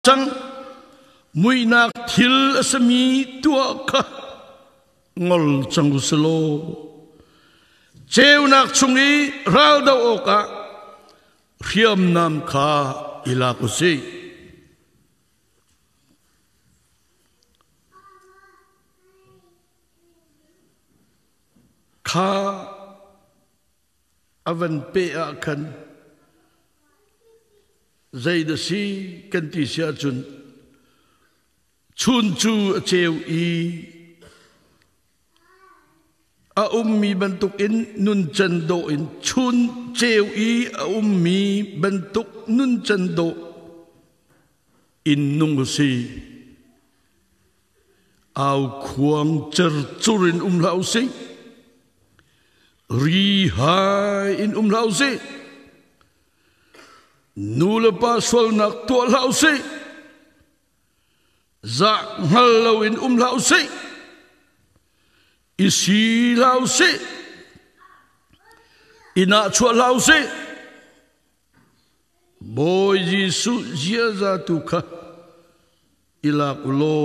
chăng mùi nạc thil asami tua ka ngol changu selo cheu nak chungi ral daw oka riam nam kha ila kusi kha avan pe akan zaida si kan ti sia chun chun chu cheu i a ummi bentuk in nun chando in chun cheu i a ummi bentuk nun chando in nung si au khuang cher churin lau si ri hai in lau si nula pa sol nak to lau si za ngal lau in lau si isi lau si ina chua lau si boy Yesu zia za tu ka ila ulo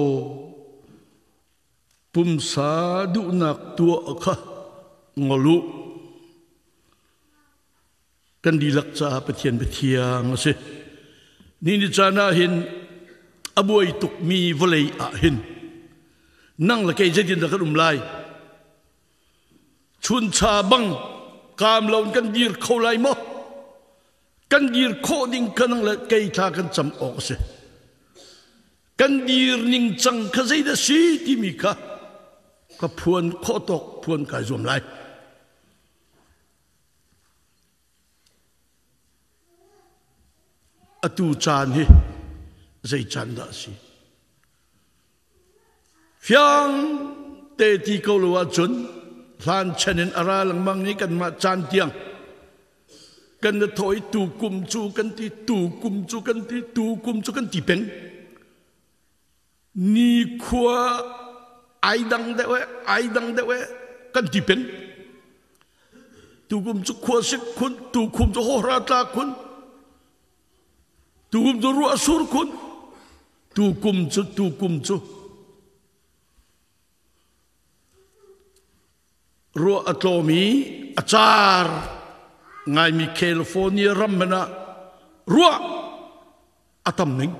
pum sa du nak tua ka ngolu kan dilak cha pathiang se ni ni chana hin abuai tuk mi volei a hin nang la kai jadin da kan lai chun cha bang kam lon kan dir kholai mo kan dir kho ding kan la kai tha kan cham ok se kan dir ning chang kha zai da si ti mi kha ka phuan kho tok phuan kai zum lai atu chan hi zai chan da si phiang te ti ko lo wa chun lan chanin ara lang mang ni kan ma chan tiang kan na thoi tu kum chu kan ti tu kum chu kan ti tu kum chu kan ti peng ni khua ai dang de we kan ti peng tu kum chu khua sik kun tu kum chu ho ra ta kun tu kum chu ru asur kun tu kum chu ru atomi achar ngai mi California ramana ru atam ning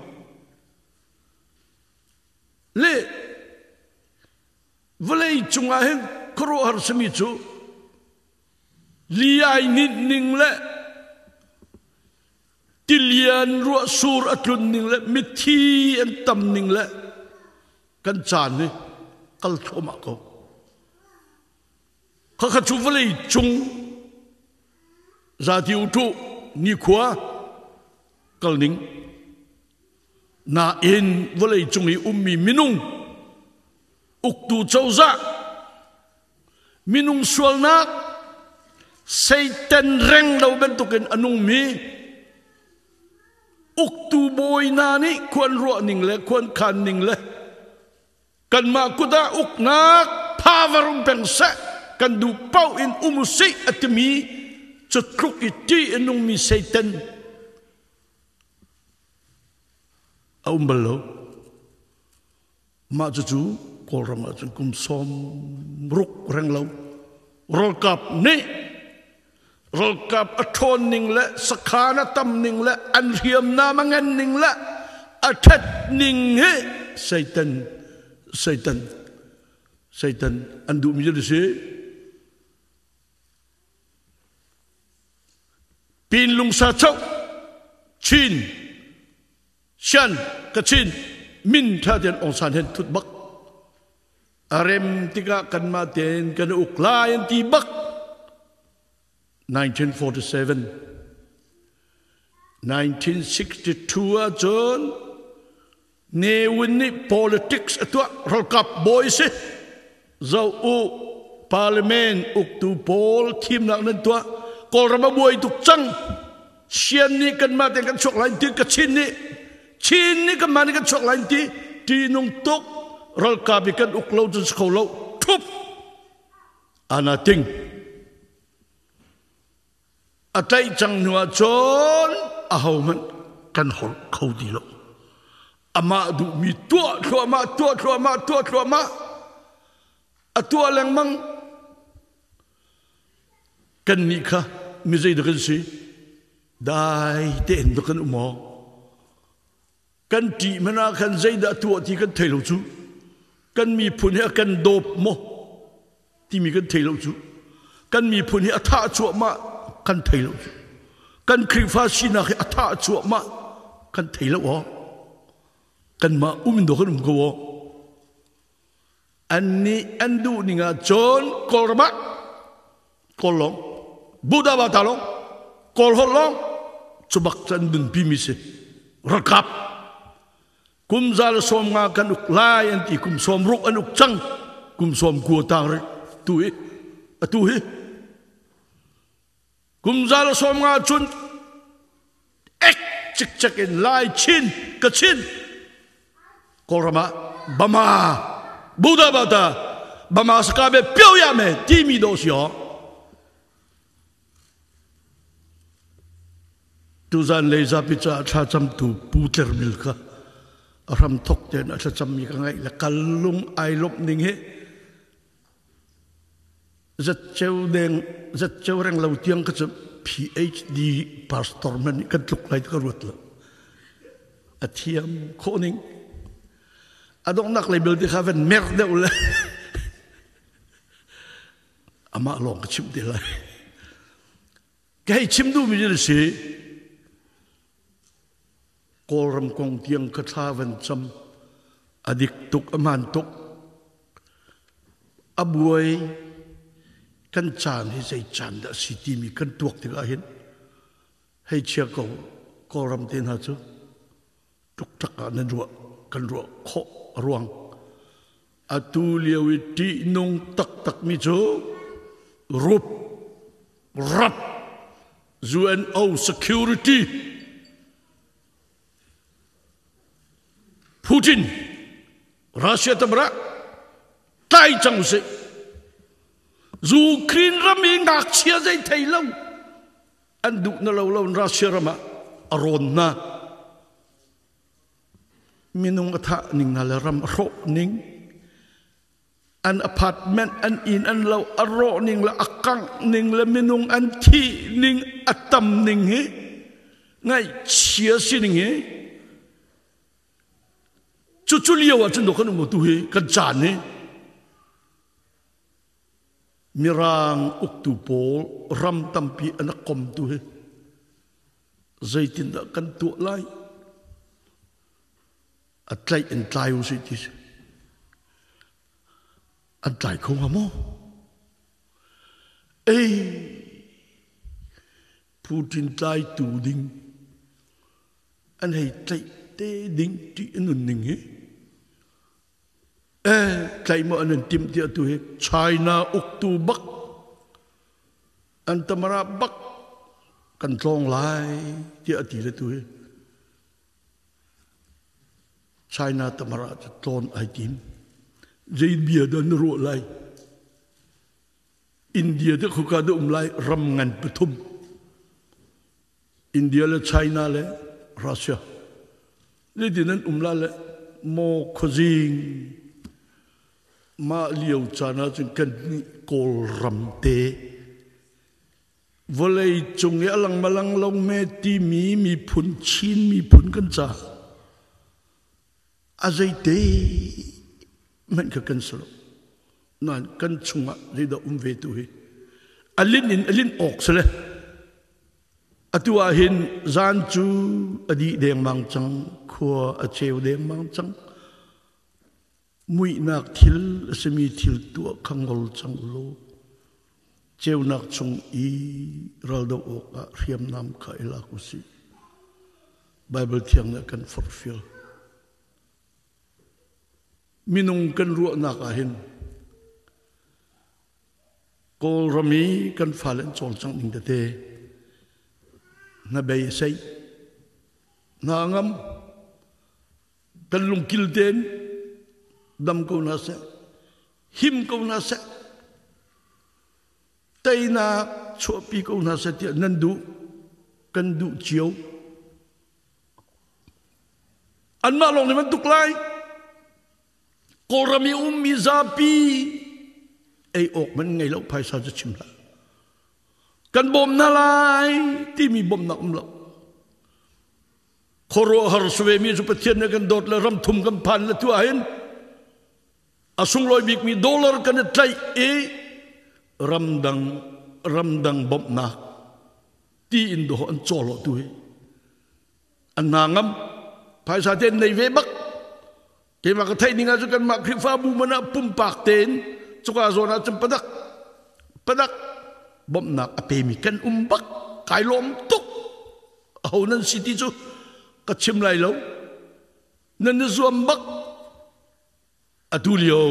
le volei chunga hen kro har sami chu liai nit ning le tilian ru sur atlun ning le mithi an tam ning le kan chan ni kal thoma ko kha chu volei chung za tiu tu ni khwa kal ning na in volei chungi ummi minung uktu chauza minung sualnak Satan reng lau bentukin anung mi uktu boy nani kwan ro ning le kwan kan ning le kan ma kuda uknak pavarum pengsa kan du pau in umusi atmi chutruk iti anung mi Satan aumbalo ma chu kol rama chung kum som ruk reng lau rol kap ni rol kap athon ning le sakhana tam ning le an riam na mangan ning le athat ning he Satan andu mi je se pin lung sa chau chin shan ka chin min tha den ong san hen thut bak arem tika kan ma ten kan uklayan ti bak 1947 1962 John ne win politics atwa rol kap boys zo u parliament uktu pol thim nak nan twa kol rama boy tuk chang sian ni kan ma ten kan chok lain ti ka chin ni kan ma ni kan chok lain ti nung tok rol kap kan uklo jun skolo thup anating atai chang nuwa chon ahau man kan hol khau di lo ama du mi tua ma atua lang mang kan ni kha mi zai da kan si dai ten da kan umo kan ti mana kan zai da tua ti kan thai lo chu kan mi phun he kan dop mo ti mi kan thai lo chu kan mi phun he atha chu ma kan thai lo chu kan khri fa sina he atha chu ma kan thai lo wo kan ma do kan ko wo anni andu ninga chon kolma kolong buddha batalong kolholong chubak chan dun pimise rakap kumzal som nga kan uk lai anti kum som ruk anuk chang kum som ku tar tu he kumzal som nga chun ek chik chak in lai chin ka chin kolrama bama buddha bata bama sakabe piao ya me ti mi do sio tu zan le za pi cha tha cham tu pu ter mil ka ram thok ten a tha cham mi ka ngai la kalung ai lop ning he zat cheu reng lau tiang ka PhD pastor man kan tluk lai ka rut la athiam khoning adong nak label di khaven merde ula ama long chim de la kai chim du mi de si kolram kong tiang ka thaven cham adik tuk aman tuk abuai kan chan hi sei chan da city mi kan tuak te ga hin hei chia ko kolram tin ha chu tuk tak na ru kan ru kho ruang atu liawiti nung tak mi chu rup rap UNO security Putin Russia tamra tai chang se Ukraine rami ngak chia dai thai lo an du na lo Russia rama aron na minung atha ning na ram ro ning an apartment an in an lo aro ning la akang ning la minung an thi ning atam ning he ngai chia sin he chu liao wa chen do kan mo tu he kan chan he mirang uktu pol ram tampi an kom tu he zaitin da kan tu lai atlai en tlai u sit an tlai không hamo ei Putin tlai tu ding an hei tlai te ding ti nun ning he tlai mo an tim ti tu he China uktu bak an tamara bak kan tlong lai ti ati le tu he China tamara tlon ai tim zai bia dan ro lai India de khuka de lai ram ngan pathum India le China le Russia le dinan la le mo khojing ma liu chana chung kan kol ram te volei chung ya lang malang long me ti mi phun chin mi phun kan cha azai te man ka kan solo nan kan chunga rida ve tu hi alin ok sele atua hin zan chu adi deng mang chang khua a cheu deng mang chang mui nak thil semi thil tu khangol chang lo cheu nak chung i raldo ok a riam nam kha ela ku si Bible thiang na kan fulfill minung kan ruwa na kahin kol rami kan falen chol chang ning date na bay say na ngam kan lung kil den dam ko na se him ko na se tay na chopi ko na se ti nan du kan du chiếu an ma long ni man tuk lai ko rami mi zapi ei ok man ngai lo phai sa cha chim la kan bom na lai ti mi bom na lo khoro har suwe mi su pathian na kan dot la ram thum kan phan la tu ahin asung loi bik mi dollar kan tlai e ramdang bom na ti in do an cholo tu he an nangam phai sa ten nei ve bak ke ma ka thai ninga chu kan ma khri fa bu mana pum pak ten chuka zona chum padak bom na ape mi kan bak kai lom tuk ho nan city chu ka chim lai lo nan zuam bak atulio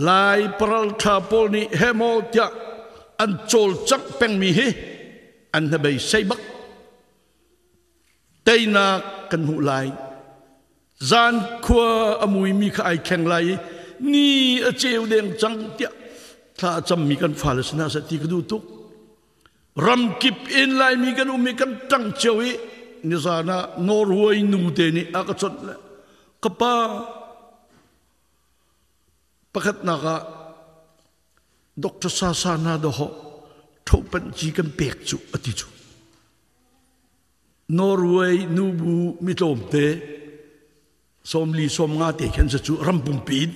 lai paral tha pol ni hemo tia an chol chak peng mi he an na bai sai bak taina kan hu lai zan khua amui mi kha ai kheng lai ni a cheu deng chang tia tha cham mi kan falasna sa ti ku tu ram kip in lai mi kan mi kan tang chewi ni zana norway nu te ni aka chot la kapa pakat na ka Dr. Sasana do ho thopan ji kan pek chu ati chu Norway nu bu mi tom te som li som nga te khen chu rampum pin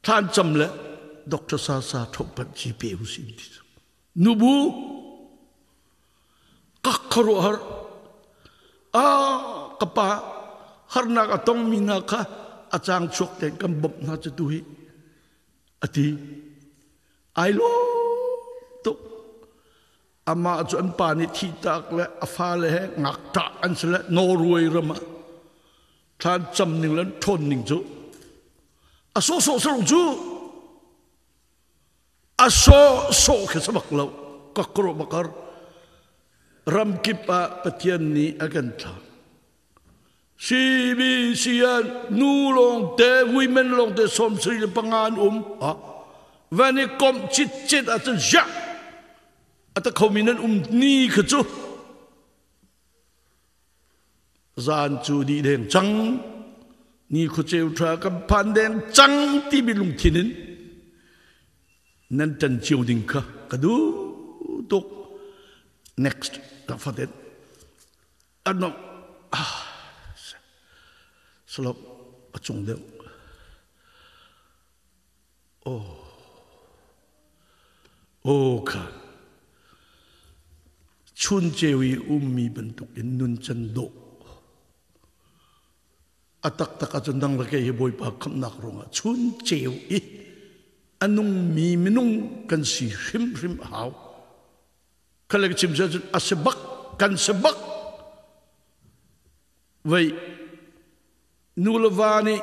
than cham le Dr. Sasa thopan ji pe hu sin ti nu bu ka kharo har kapa har na ka tong mi na ka achang chok te kam bop na chu tu hi ati ai lo to ama chu an pa ni thi tak le afa le ngak ta an sele Norway rama than cham ning lan thon ning chu a so chu a so ke sabak lo ka kro bakar ram kipa pathian ni akan tha CBCN nu long te women long te som sri le pangan vani kom chit at ja at khominan ni khachu zan chu di deng chang ni khu cheu tha kam phan deng chang ti bi lung thinin nan tan chiu ding kha kadu tok next ka fadet anno Slop achung deu ka chun chewi mi bentuk in nun chan do atak achundang la ke boy pa kham nak ronga chun chewi anung mi minung kan si hrim haw kala chim ja asbak kan sabak vai Nulavani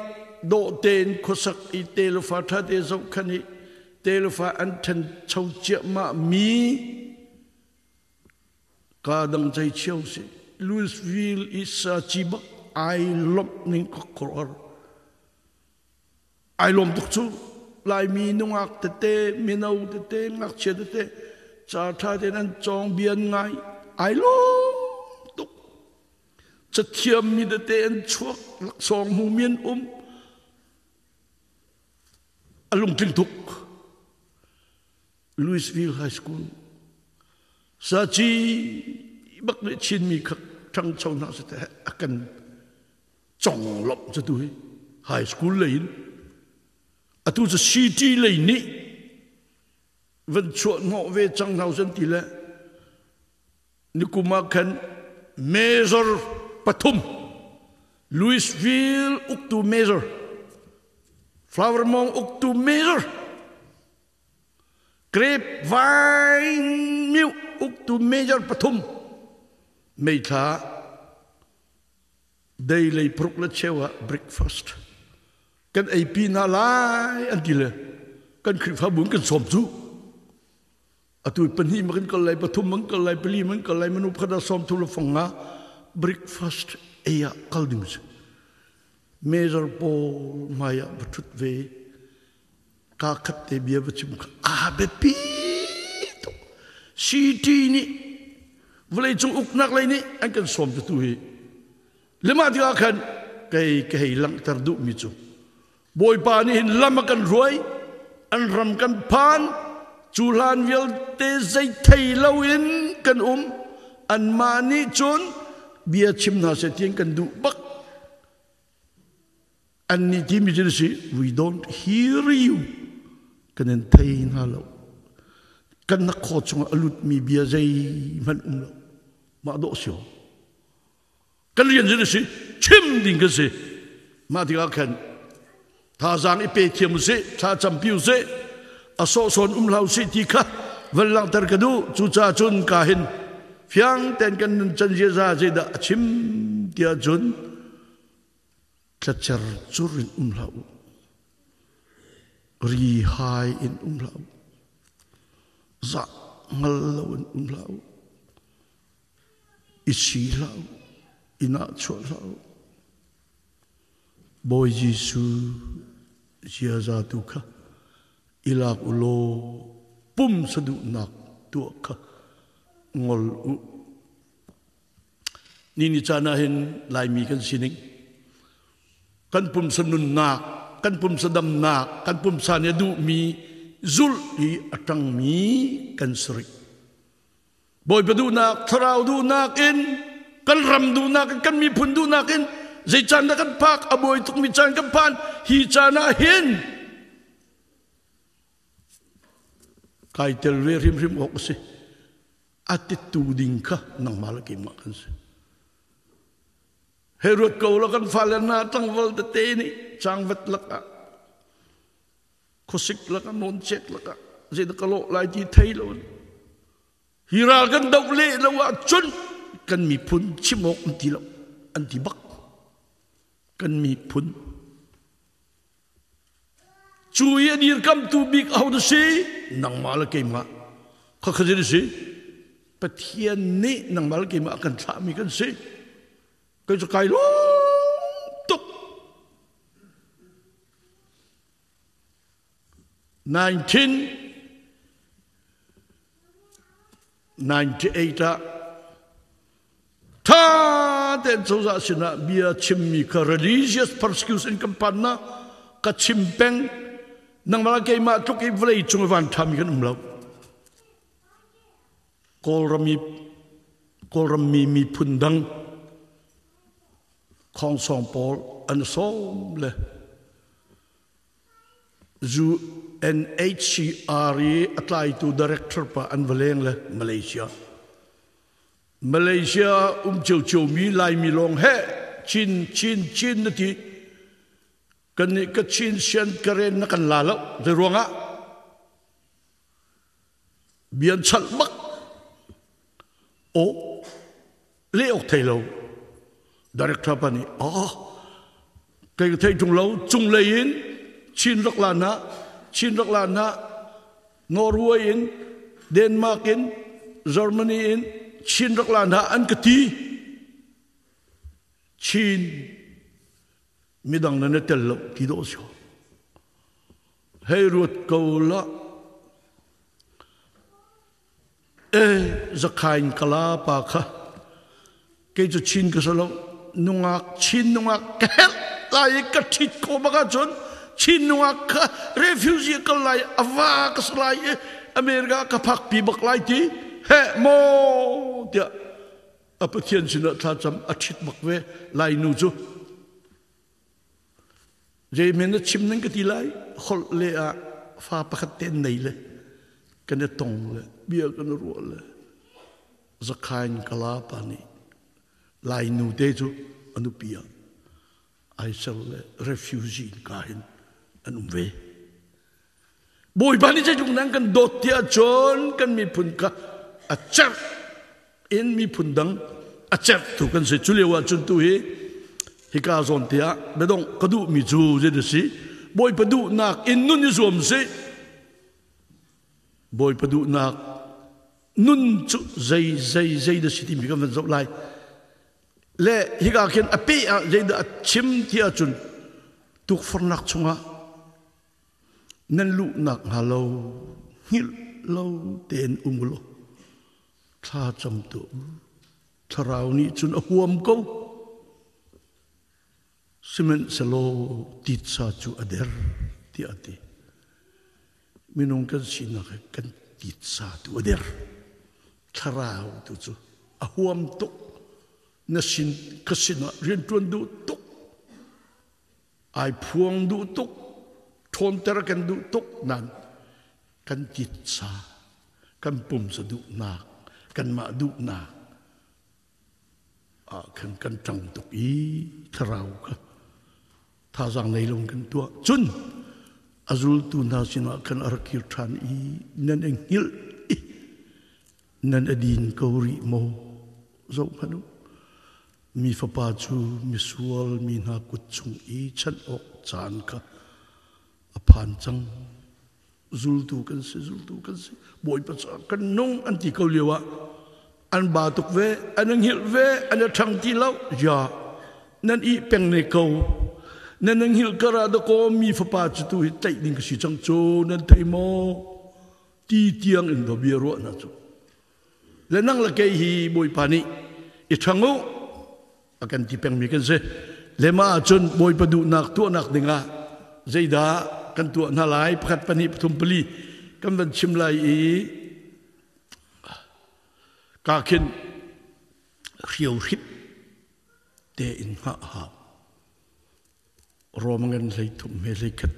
do ten kosak I telufa tha te zo khani telufa an than chau chia ma mi ka dang chai chiao si Louisville is a chiba I lom ning kokor I lom tuk chu lai mi nungak te minau te ngak che te cha tha te nan chong bian ngai I lom chất thiêm mi đợt tên chuộc lắc song mu miên alung kinh thục Louisville High School sa chi bắc lệ chin mi khắc trăng châu nào sẽ akan chong lop cho tôi high school lein atu cho city lein ni vẫn chuột ngọ về trăng nào dân tỷ lệ ni kuma kan major Pathum, Louisville, uktu major, Flowermont, uktu major, Grapevine, Mill, uktu major Pathum, Meitha, daily prokla chewa breakfast, kan AP na lai antile, kan krifa bun kan somju, atu panhi makan kalai Pathum man kalai peli man kalai manu pada som tu lofonga. Breakfast eya kaldings major Paul maya batut ve ka khatte bia bachim bepi to city ni vlei chung uk nak lai ni an kan som tu hi lema dia khan cái lang tar du mi chu boy pa ni hin lama kan ruai an ram kan phan chu lan vial te zai thei lo in kan an mani chun bia chim na se tiang kan du bak an ni ti mi si we don't hear you kan en thei na lo kan na kho chung alut mi bia zai man lo ma do sio kan rian si chim ding ka si ma ti ka khan tha zang i pe thiam se tha cham piu se a so son lau si ti kha vel lang tar ka du chu cha chun ka hin phiang ten kan chan je za je da chim tia chun klachar churin lau ri hai in lau za ngal lo in lau isi lau ina cho lau boy Jisu sia za tu kha ilak ulo pum sadu nak tu kha ngol u ni chana hin lai mi kan sining kan pum sanun nak kan pum sadam nak kan pum san du mi zul i atang mi kan sri boy padu nak thrau du nak in kan ram du nak kan mi phun du nak in zai chan da kan pak aboy tuk mi chan kan pan hi chana hin kai tel ve rim ok se attitude ka nang malaki ma kan se herot ko la kan falana tang wal de te ni chang vet la ka khosik la ka non check la ka zai da kalo lai ti thei lo hiral kan dau le la wa chun kan mi phun chimok ti lo an ti bak kan mi phun chui adir kam tu big how to say nang mal ke ma kha khajir si pathian ni nang mal ke ma kan tha mi kan si kai cho kai lo tuk 1998 ta den so za sina bia chimmi ka religious persecution kampana ka chimpeng nang mala ke ma tuk i vlei chung van tham kan lo kol rami mi phundang khong song pol an som le zu NHCR apply to director pa an valeng le Malaysia chiu mi lai mi long he chin na ti kan ni ka chin sian karen na kan lalo de ruanga bian chal mak o le ok thai lo director pa ni kai thai chung lo chung le in chin rak la na Norway in Denmark in Germany in chin rak la na an ka ti chin midang na tel lo ti do sio hey ruột cầu la zakhain kala pa kha ke chu chin ka salo nungak chin nungak ka lai ka thit ko ba ka chon chin nungak ka refugee ka lai awa ka slai America ka phak pi bak lai ti he mo tia apathian sina tha cham athit bak ve lai nu chu je men chim nang ka ti lai khol le a fa pakhat ten nei le kan tong le bia kan ro le zakhain kala pani lai nu te chu anu pia ai sel le refugee ka hin anu ve boy bani che jung nang kan dot tia chon kan mi phun ka achar in mi phun dang achar tu kan se chulewa chun tu hi hika zon tia bedong kadu mi chu je de si boy padu nak in nun ni zom se boy padu nak nun chu zai de city mi kan zop lai le hika ken ape a zai da chim tia chun tuk fornak chunga nan lu nak halo hil lo ten umulo tha cham tu tharau ni chun huam ko Simen salo titsa chu ader ti ati. Minung kan sinak kan titsa tu ader. Karau tu chu. Ahuam tuk. Nasin kasina rintuan du tuk. Ai puang du tuk. Thonter kan du tuk nan. Kan titsa. Kan pum sa du nak. Kan ma du nak. Kan trăng tục ý thà rau ka thà rằng này luôn kan tua chun azul tu na sina kan arkir than ý nên anh hil nên adin kauri mo zo panu mi fa pa chu mi sual mi na kut chung ý chan ok chan ka aphan chang zul tu kan se boy pa cha kan nong anti kauliwa an ba tuk ve an hil ve an thang ti lau ya nan i peng ne ko nan hil kara da ko mi fa pa chu tu tai ding si chang chu nan tai mo ti tiang in do bia ro na chu le nang la ke hi boy pa ni i thangu akan ti peng mi kan se le ma chun boy pa du nak tu nak dinga zaida kan tu na lai phat pani thum pali kan van chim lai i cả kinh khiêu khích để in hạ hạ rồi mà ngân lấy thùng mê lấy khất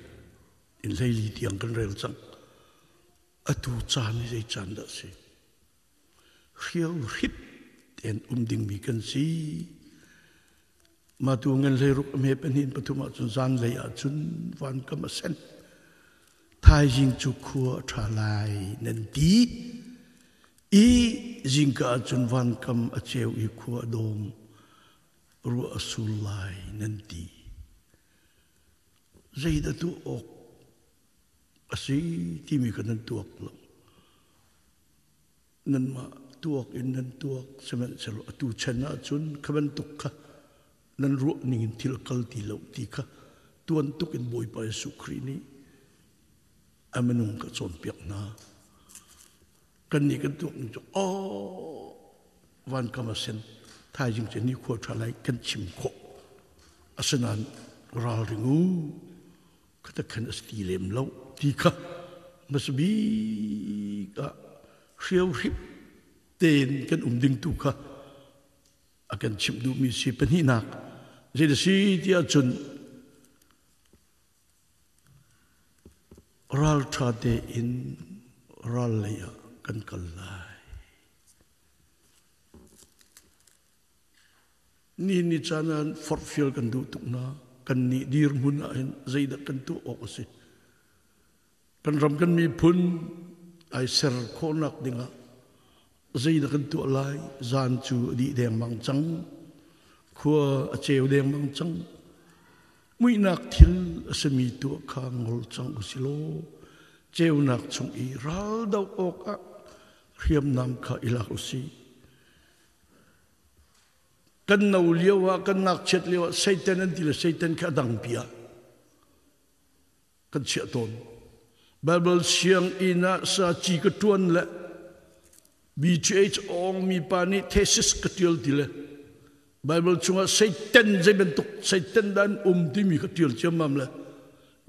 in lấy lì tiếng cần rêu rằng ở tu cha này dây chan đã xí khiêu khích để đình mi cần xí mà tu ngân lấy rục mê bên hin batu mà chun gian lấy ở chun van cầm sen thay dinh chu khua trả lại nên tí ý jingka chun van kam acheu I khua dom ru asulai nanti zaida tu ok asi timi kan tuak lo nan ma tuak in nan tuak semen selo tu chana chun kaban tukka nan ru ning til kal ti lo ti kha tuan tuk in boy pa sukri ni amenung ka chon piak na kan ni kan tu van kamasen thai jing chen ni kho thalai kan chim kho asanan ral ringu kata kan asti lem lo ti kha masbi ka khiau hip ten kan ding tu kha akan chim du mi si pen hi nak je de si ti a chun ral tha de in ral ya kan kalai ni chanan forfil kan du tuk na kan ni dir mun a in zaida kan tu ok se kan ram kan mi phun ai ser khonak dinga zaida kan tu lai zan chu di deng mang chang khua a cheu deng mang chang mui nak thil asami tu kha ngol chang usilo cheu nak chung I ral dau ok a khiam nam kha ilak usi kan nau liawa kan nak chet liawa satan an dil satan kha dang pia kan chia ton bible siang ina sa chi ka tuan la bch ong mi pani thesis ka til dile bible chunga satan je bentuk satan dan ti mi ka til chamam la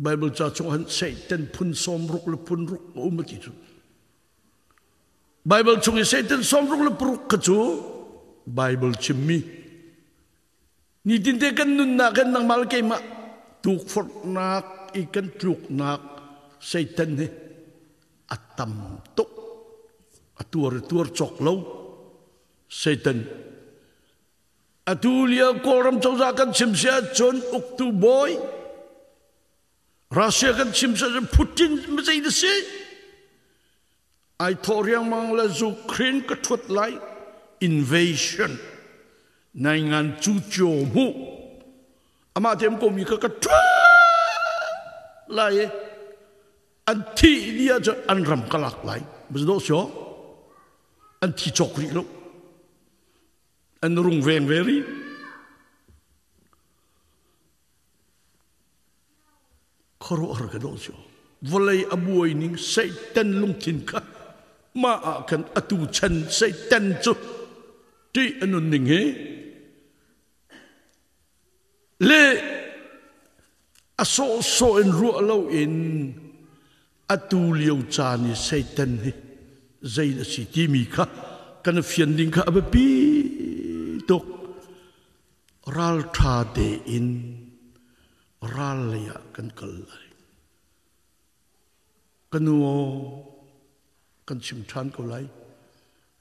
bible cha chung han satan phun som ruk le phun ruk ti chu bible chung satan som ruk le pruk ka chu bible chimmi ni tin te kan nun na kan nang mal ke ma tuk fort nak ikan tluk nak satan he atam tok atur chok lo satan atulia koram chawza kan chimsia chon uktu boy Russia kan chimsa Putin mzai de se ai thoriang mang la Ukraine ka thot lai invasion nai ngan chu cho mu ama tem ko mi ka tra lai anti dia jo anram kalak lai bzdo sho anti chokri lo an rung veng veri khoro arga dosyo volay abuay ning satan lungtin ka ma akan atu chan satan chu ti anun ning he le so en ruộng lâu in tu liều cha ni Satan hi dây là chỉ ti mi kha kan phiền ding kha ba pi tok ral tha de in ral ya kan kal lai kanuo kan chim than ko lai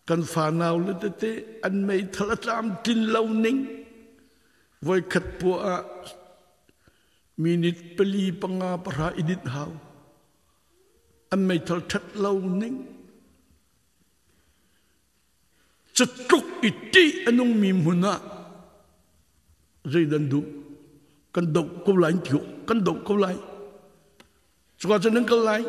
kan fa naw le te an mei thalatram tin lâu ning voi khat pu a minute pali panga para idit hau an mei thal that lâu ning cetuk iti anong mimuna dây đan du kan dok ko lai thiu kan dok ko lai chua cho nên cái lai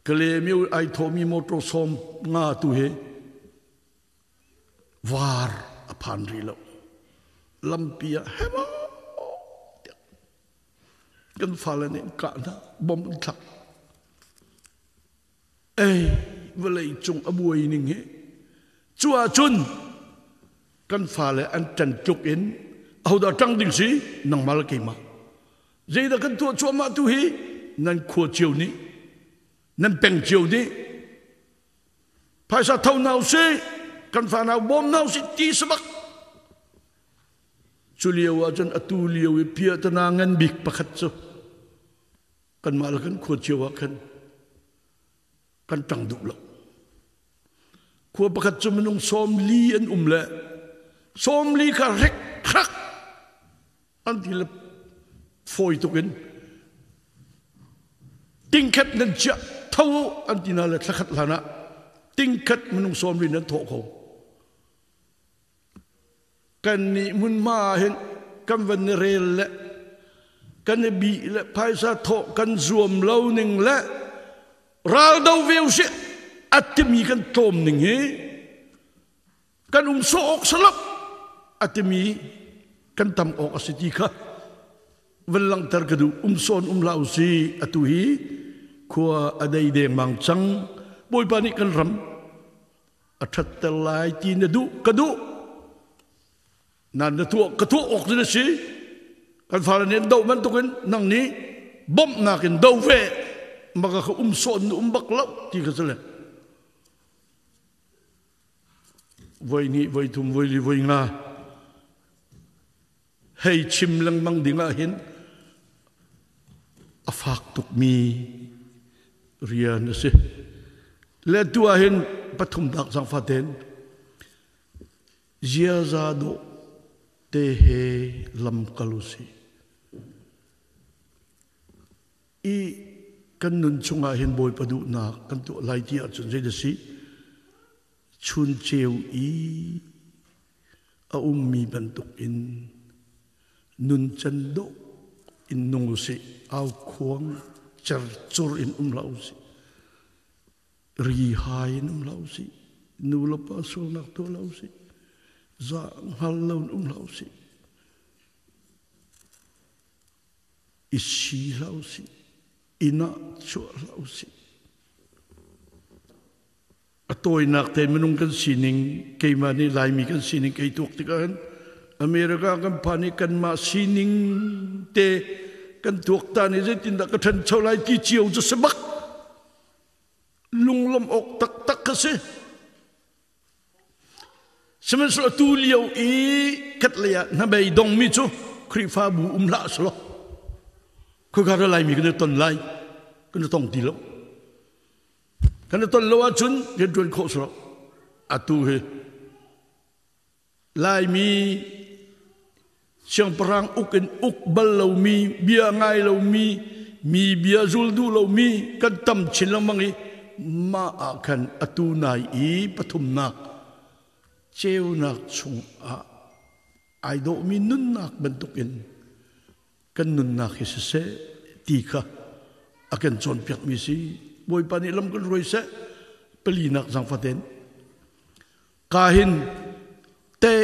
cái lệ miêu ai thô mi mô tô xôm nga tu he var apan ri lo lampia hema kan fala ne ka na bom thak ê vừa lấy chung abuai ning he chua chun kan fala an chan chuk in au da trăng ding si nang mal ke ma dây da kan thua chua ma tu hi nan khua chiu ni nan peng chiu ni phai sa thau nau si kan fa nau bom nau si ti sabak chu liu a chen atu liu e pia ta na ngan bik pakhat chu kan mal kan khua chiu a kan trăng du lo khua pakhat chu manung som li an le som li kha rek khak an ti le phôi tu kin tinh khát nên chia thâu an ti na le khát là na tinh khát manung som li nan tho ko kan ni mun ma hen kan van rel le kan bi le phai sa tho kan zuam lo ning le ral đâu vêu si atimi kan tom ning he kan sok salap atimi kan tam ok asiti kha velang tar kadu son lau si atu hi khua adai deng mang chang boi pani kan ram athat talai ti na du kadu nan na tu ka tu ok na si kan fala nen do man tukin nang ni bom na kin do ve maka ka son baklau ti ka sele voi ni voi thum voi li voi nga hay chim lang mang dinga hin afak tuk mi rian se le tua hin pathum dak sang faten zia za do te he lam kalusi i kan nun chunga hin boy padu na kan tu lai ti a chun je si chun cheu i a mi bantuk in nun chan do in nung si au khuang char chur in lau si ri hai in lau si nu la pa so nak to lau si za hal lo lau si isi lau si ina chu lau si atoi nak te menung kan sining kei mani lai mi kan sining kei tuk ti kan Amerika kan pani kan ma sining te kan tuak ta ni zai tin da ka than chau lai ti chiu cho sabak lung lom ok tak tak ka se semen so tu liu i kat lia na bai dong mi chu khri fa bu la so ko ga lai mi kan ton lai kan tong ti lo kan ton lo chun gen tun kho so atu he lai mi siang perang ukin uk bal lo mi bia ngai lo mi bia zul du lo mi kan tam chin lang mangi ma akan atu nai i pathum nak cheu nak chung a ai do mi nun nak bentukin kan nun nak hi se ti kha akan chon piak mi si boy pani lam kan roi se peli nak sang faten kahin te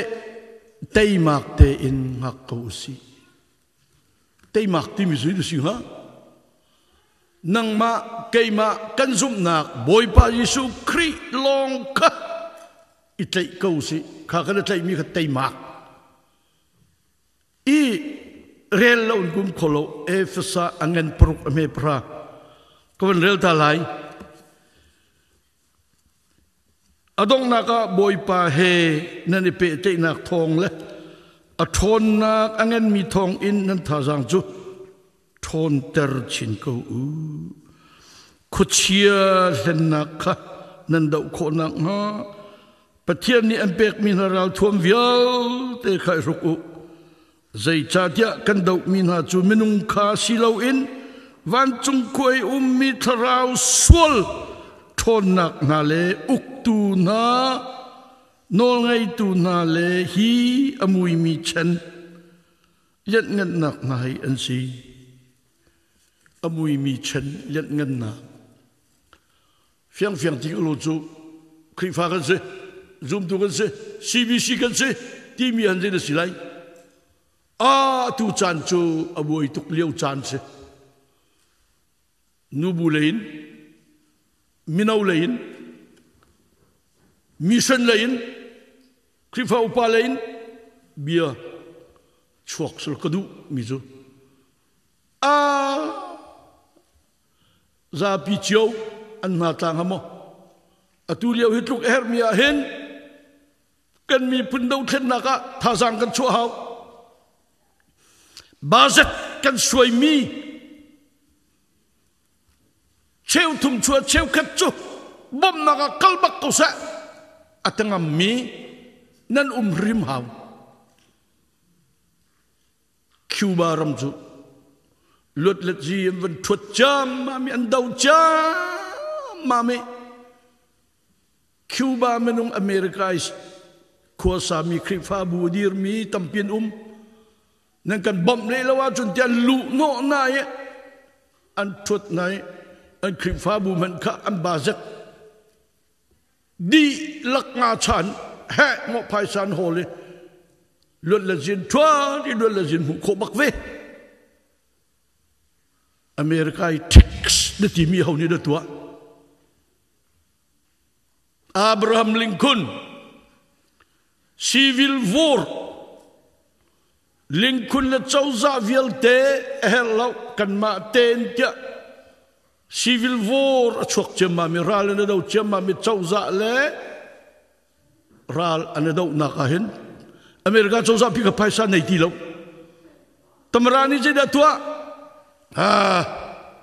tây mạc te in ngạc cầu si tây mạc ti mi zui du si ha nang ma cây ma kan zum nak boy pa Giêsu Christ long ka itlai cầu si kha kan itlai mi kha tây mạc rel lo kum kholo efesa angen pruk ame pra kon rel ta lai adong naka boy pa he nani pe te nak thong le a thon nak angen mi thong in nan tha jang chu thon ter chin ko u khuchia len nakha nan dau kho nak ha pathian ni ampek mineral thom vial te khai ruku zai cha tia kan dau min ha chu minung kha silo in van chung koi mi tharau swal thon nak na le uk tu na nol ngai tu na le hi amui mi chen yat ngan nak na hai an si amui mi chen yat ngan na fiang ti lo chu khri fa kan se zoom tu kan se cbc kan se ti mi han de silai a tu chan chu aboi tuk liu chan se nu bu lein minau lein mission lein krifa upa lein bia chuak sul kadu mi chu a za pi chiu an ma tang hamo atu liu hitluk hermia hen kan mi pun dau then naka tha jang kan chu hau bazet kan suai mi cheu thum chua cheu khat chu bom naka kalbak ko sa atangam mi nan rim hau cuba ram chu lut let ji van thut cham ma mi an dau cha ma mi cuba menung america is ko sa mi krip fa bu dir mi tampin nan kan bom le lawa chun tian lu no na ye an thut nai an krip fa bu man kha an bazet đi lắc ngà chán hệ ngọ phai san hồ lên luật là diện thoa đi luật là diện hùng khổ bắc về America tax để tìm hiểu như đó tua Abraham Lincoln Civil War Lincoln là châu dạ việt tế hello cần mà tên kia Civil War chuộc chém mà mi ral anh đâu chém mà mi châu dạ lẽ ral anh đâu nạc ahin America châu dạ bị cái paisa này đi lâu tamarani chơi đã tua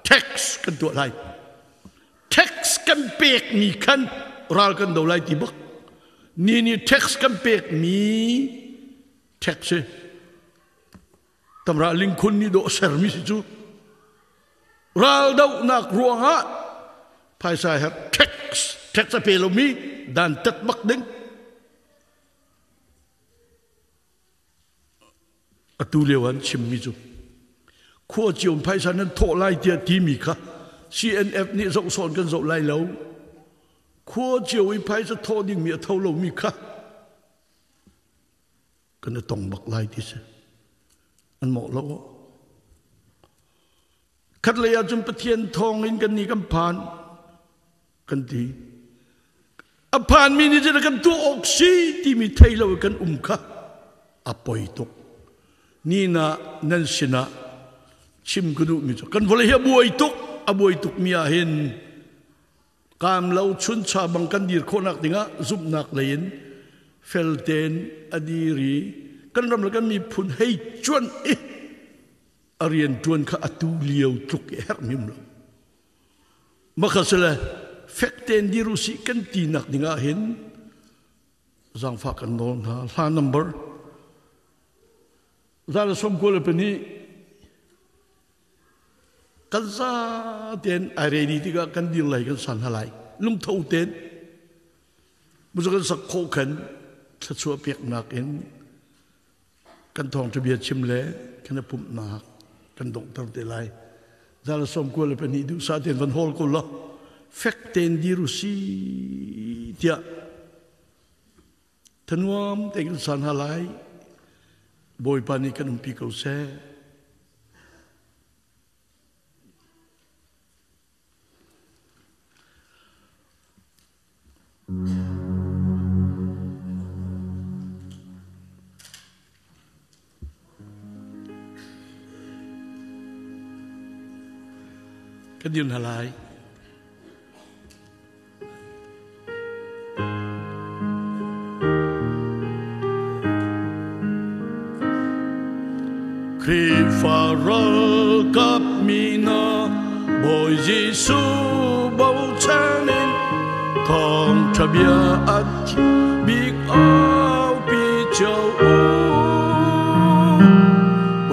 tax kan tua lại tax kan pek mi kan ral kan đâu lại đi bắc ni tax kan pek mi tax tamra Lincoln ni do service chu ral đâu nak ruang ha phai sai ha tax a pelo mi dan tat bak ding atu lewan chim mi chu kho chiom phai san nan tho lai tia ti mi kha CNF ni zau son kan zau lai lo kho chiu i phai sa tho ding mi tho lo mi kha kan tong bak lai ti se an mo lo khát lấy chun pathian thong in kan ni kan phan kan ti a phan mi ni je kan tu oxy ti mi thei lo kan kha apoi tok ni na nan sina chim kudu mi kan vole hi buai tok mi a hin kam lo chun cha bang kan dir khonak dinga zup nak lein felten adiri kan ram la kan mi phun hei chuan Arian tuan ka atu liau tuk her mim lo maka sela fakten di rusi kan tinak dinga hin zang fa kan non ha number zala som ko le pani kan za ten aredi tiga kan dil lai kan san halai lum thau ten muzo kan sak kho kan thachua pek nak in kan thong tu bia chim le kan pum nak kan dong tar te lai zala som ko le pani du sa ten van hol ko lo fakten di rusi tia tanuam te kan san halai boy pani kan pi ko se cái điều là lại khi pha rơ cấp mina bồi Giêsu bầu chanin thong chabia at big ao pi châu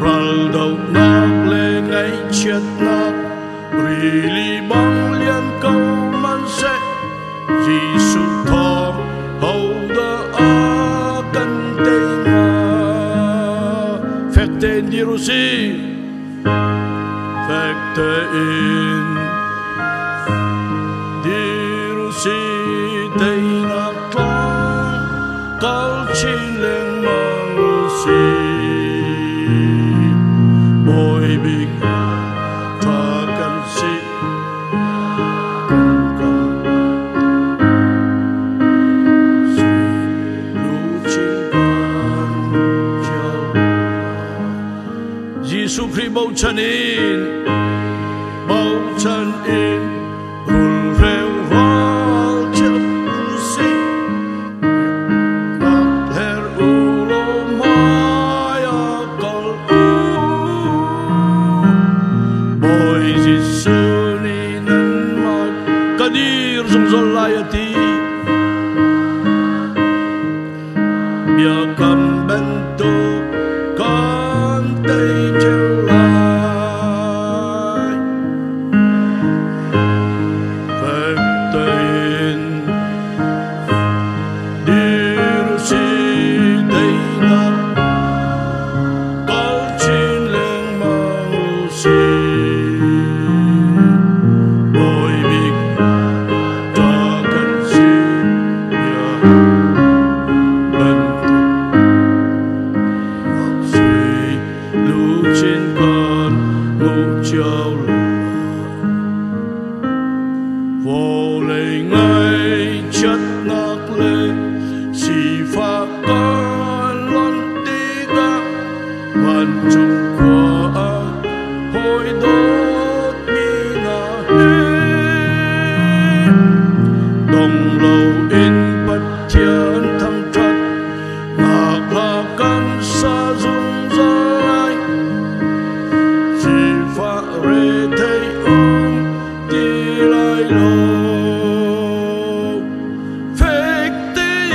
ral đầu nạc lê ngay chết nạc rì băng liên câu man sẽ Giêsu thong hầu đỡ a căn tây nga phép tên Giê-ru-si phép tên Giê-ru-si tây nạc thong cao trên lên mang si bồi bịch thà căn si Giêsu Christ bầu chân in rul rêu val chấp si nạc her ulo maya kal boy Giêsu ni nan mag kadir zum zolayati bia kam bento tây trở lại phép tên Giê-ru-si tây nạc cao trên lên mang si bồi bịch cho căn si bia bên trên con ngũ châu vô lệ ngay chất nạc lệ xì pha con lon tì gà hoàn trung qua hồi đốt mi na đồng lâu in bắt thiên thăng trật nạc là căn xa dung ra re thầy đi lại lô phép tên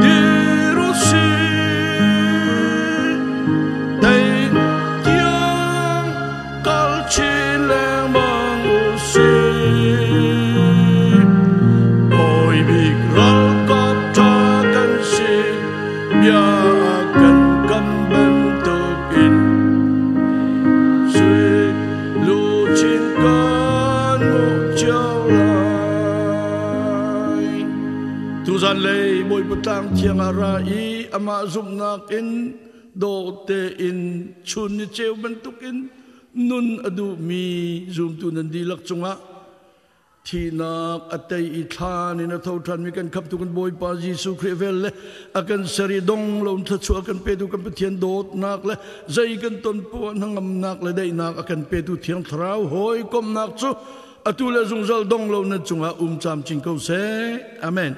Giê-ru-si tên tiếng cao trên làng mang si bồi bịch rau cọp cho căn si bia cần cầm bên tục in tu gian lei boi patang thiang ara I ama zum nak in do te in chun ni cheu ban tuk in nun adu mi zum tu nan di lak chunga thi nak atei I tha ni na thau than mi kan khap tu kan boi pa Giêsu Christ vel le akan sari dong lom tha chu akan pe tu kan pathian dot nak le zai kan ton po hangam nak le dei nak akan pe tu thiang thrau hoi kom nak chu atula zung zal dong lo na chunga cham ching ko se amen.